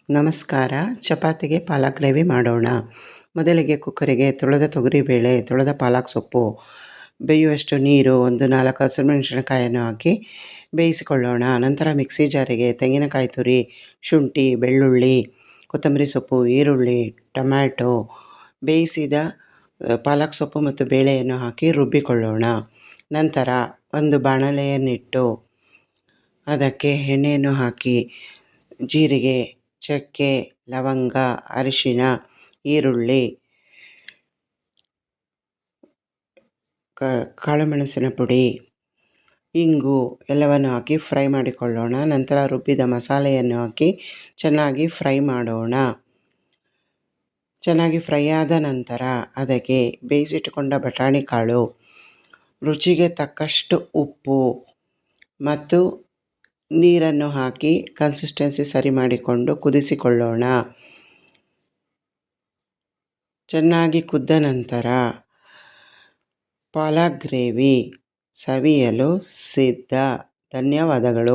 ನಮಸ್ಕಾರ. ಚಪಾತಿಗೆ ಪಾಲಕ್ ಗ್ರೇವಿ ಮಾಡೋಣ. ಮೊದಲಿಗೆ ಕುಕ್ಕರಿಗೆ ತೊಳೆದ ತೊಗರಿಬೇಳೆ, ತೊಳೆದ ಪಾಲಕ್ ಸೊಪ್ಪು, ಬೇಯುವಷ್ಟು ನೀರು, 4 ಹಸಿಮೆಣಸಿನಕಾಯನ್ನು ಹಾಕಿ ಬೇಯಿಸಿಕೊಳ್ಳೋಣ. ನಂತರ ಮಿಕ್ಸಿ ಜಾರಿಗೆ ತೆಂಗಿನಕಾಯಿ ತುರಿ, ಶುಂಠಿ, ಬೆಳ್ಳುಳ್ಳಿ, ಕೊತ್ತಂಬರಿ ಸೊಪ್ಪು, ಈರುಳ್ಳಿ, ಟೊಮ್ಯಾಟೊ, ಬೇಯಿಸಿದ ಪಾಲಕ್ ಸೊಪ್ಪು ಮತ್ತು ಬೇಳೆಯನ್ನು ಹಾಕಿ ರುಬ್ಬಿಕೊಳ್ಳೋಣ. ನಂತರ ಒಂದು ಬಾಣಲೆಯನ್ನಿಟ್ಟು ಅದಕ್ಕೆ ಎಣ್ಣೆಯನ್ನು ಹಾಕಿ ಜೀರಿಗೆ, ಚಕ್ಕೆ, ಲವಂಗ, ಅರಿಶಿನ, ಈರುಳ್ಳಿ, ಕಾಳುಮೆಣಸಿನ ಪುಡಿ, ಇಂಗು ಎಲ್ಲವನ್ನು ಹಾಕಿ ಫ್ರೈ ಮಾಡಿಕೊಳ್ಳೋಣ. ನಂತರ ರುಬ್ಬಿದ ಮಸಾಲೆಯನ್ನು ಹಾಕಿ ಚೆನ್ನಾಗಿ ಫ್ರೈ ಮಾಡೋಣ. ಚೆನ್ನಾಗಿ ಫ್ರೈ ಆದ ನಂತರ ಅದಕ್ಕೆ ಬೇಯಿಸಿಟ್ಟುಕೊಂಡ ಬಟಾಣಿ ಕಾಳು, ರುಚಿಗೆ ತಕ್ಕಷ್ಟು ಉಪ್ಪು ಮತ್ತು ನೀರನ್ನು ಹಾಕಿ ಕನ್ಸಿಸ್ಟೆನ್ಸಿ ಸರಿ ಮಾಡಿಕೊಂಡು ಕುದಿಸಿಕೊಳ್ಳೋಣ. ಚೆನ್ನಾಗಿ ಕುದ್ದ ನಂತರ ಪಾಲಕ್ ಗ್ರೇವಿ ಸವಿಯಲು ಸಿದ್ಧ. ಧನ್ಯವಾದಗಳು.